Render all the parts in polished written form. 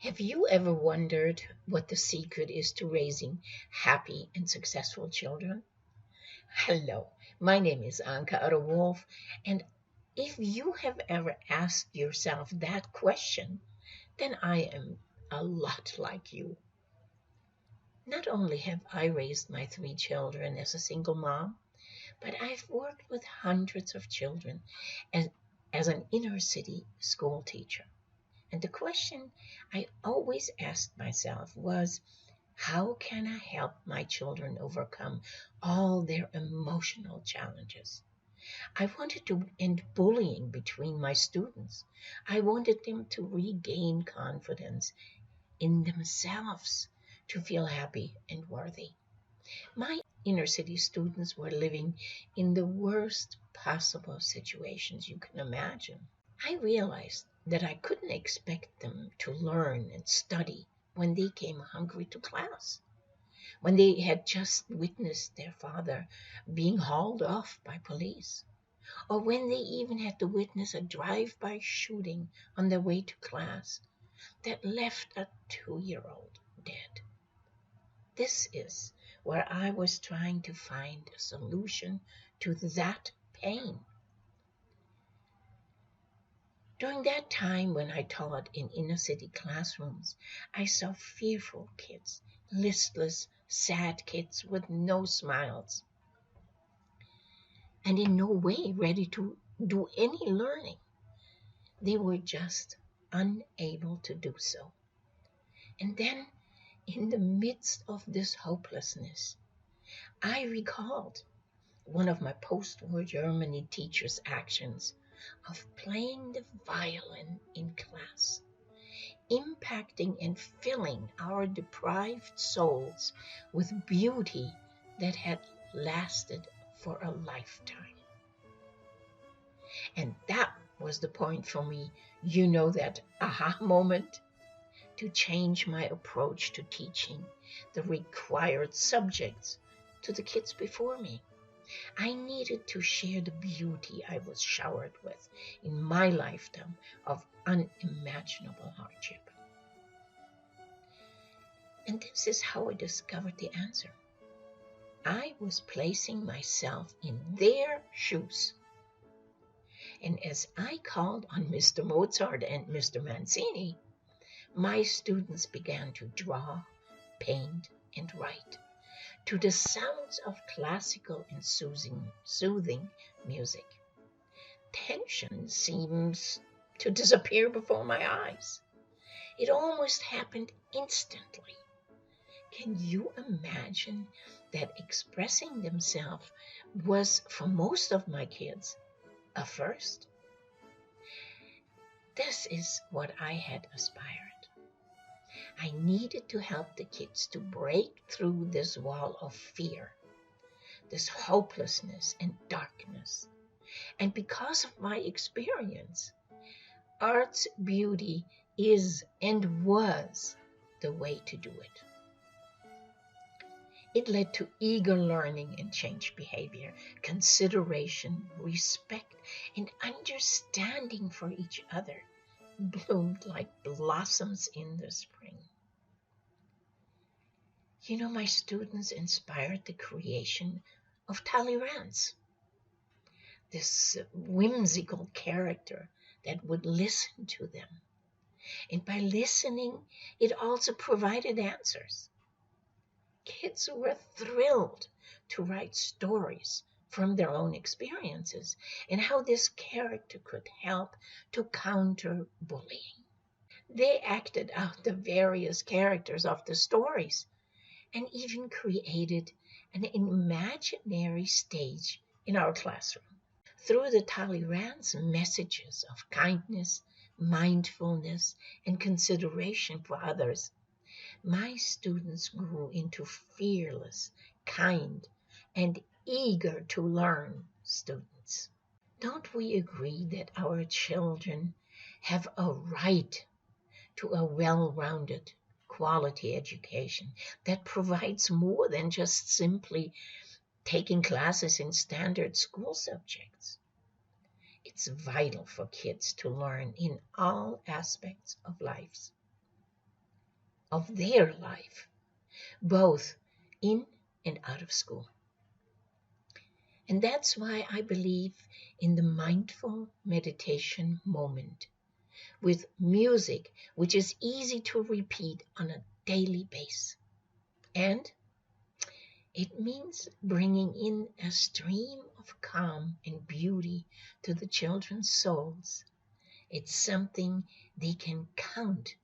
Have you ever wondered what the secret is to raising happy and successful children? Hello, my name is Anka Wolf, and if you have ever asked yourself that question, then I am a lot like you. Not only have I raised my three children as a single mom, but I've worked with hundreds of children as, as an inner city school teacher. And the question I always asked myself was, how can I help my children overcome all their emotional challenges? I wanted to end bullying between my students. I wanted them to regain confidence in themselves, to feel happy and worthy. My inner city students were living in the worst possible situations you can imagine. I realized that I couldn't expect them to learn and study when they came hungry to class, when they had just witnessed their father being hauled off by police, or when they even had to witness a drive-by shooting on their way to class that left a 2-year-old dead. This is where I was trying to find a solution to that pain. During that time when I taught in inner city classrooms, I saw fearful kids, listless, sad kids with no smiles, and in no way ready to do any learning. They were just unable to do so. And then, in the midst of this hopelessness, I recalled one of my post-war Germany teachers' actions of playing the violin in class, impacting and filling our deprived souls with beauty that had lasted for a lifetime. And that was the point for me, that aha moment, to change my approach to teaching the required subjects to the kids before me. I needed to share the beauty I was showered with in my lifetime of unimaginable hardship. And this is how I discovered the answer. I was placing myself in their shoes. And as I called on Mr. Mozart and Mr. Mancini, my students began to draw, paint, and write to the sounds of classical and soothing music. Tension seems to disappear before my eyes. It almost happened instantly. Can you imagine that expressing themselves was, for most of my kids, a first? This is what I had aspired. I needed to help the kids to break through this wall of fear, this hopelessness and darkness. And because of my experience, art's beauty is and was the way to do it. It led to eager learning and changed behavior, consideration, respect, and understanding for each other bloomed like blossoms in the spring. My students inspired the creation of Tallyrand, this whimsical character that would listen to them. And by listening, it also provided answers. Kids were thrilled to write stories from their own experiences and how this character could help to counter bullying. They acted out the various characters of the stories and even created an imaginary stage in our classroom. Through the Tallyrand's messages of kindness, mindfulness, and consideration for others, my students grew into fearless, kind, and eager to learn students. Don't we agree that our children have a right to a well-rounded, quality education that provides more than just simply taking classes in standard school subjects? It's vital for kids to learn in all aspects of life. of their life, both in and out of school. And that's why I believe in the mindful meditation moment with music, which is easy to repeat on a daily basis. And it means bringing in a stream of calm and beauty to the children's souls. It's something they can count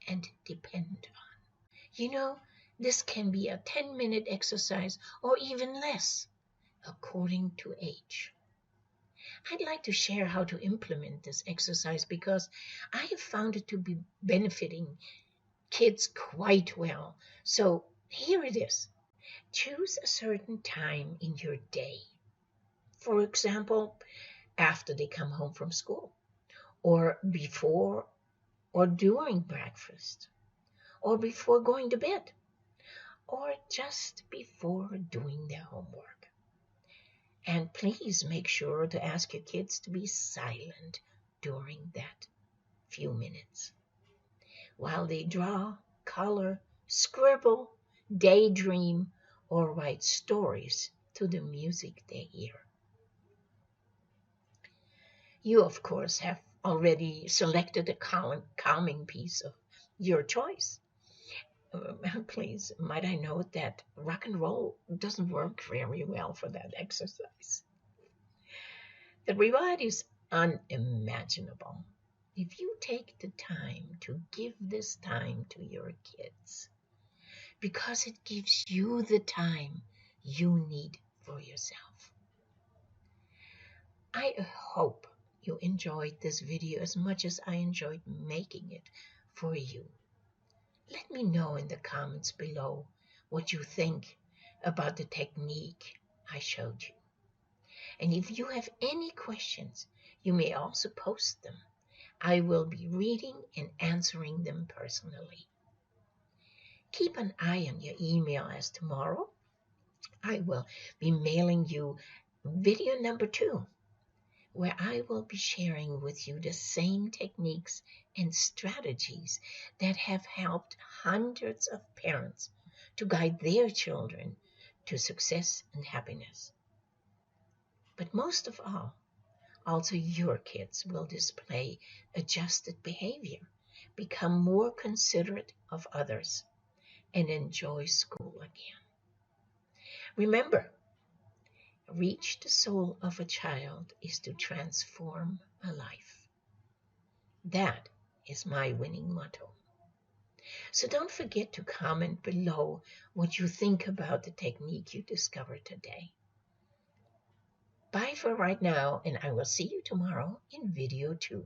and depend on. You know, this can be a 10-minute exercise or even less, according to age. I'd like to share how to implement this exercise because I have found it to be benefiting kids quite well. So here it is. Choose a certain time in your day. For example, after they come home from school, or before or during breakfast, or before going to bed, or just before doing their homework. And please make sure to ask your kids to be silent during that few minutes while they draw, color, scribble, daydream, or write stories to the music they hear. You, of course, have already selected a calming piece of your choice. Please, might I note that rock and roll doesn't work very well for that exercise. The reward is unimaginable. If you take the time to give this time to your kids, because it gives you the time you need for yourself. I hope you enjoyed this video as much as I enjoyed making it for you. Let me know in the comments below what you think about the technique I showed you. And if you have any questions, you may also post them. I will be reading and answering them personally. Keep an eye on your email, as tomorrow I will be mailing you video number 2, where I will be sharing with you the same techniques and strategies that have helped hundreds of parents to guide their children to success and happiness. But most of all, also your kids will display adjusted behavior, become more considerate of others, and enjoy school again. Remember, reach the soul of a child is to transform a life. That is my winning motto. So don't forget to comment below what you think about the technique you discovered today. Bye for right now, and I will see you tomorrow in video 2.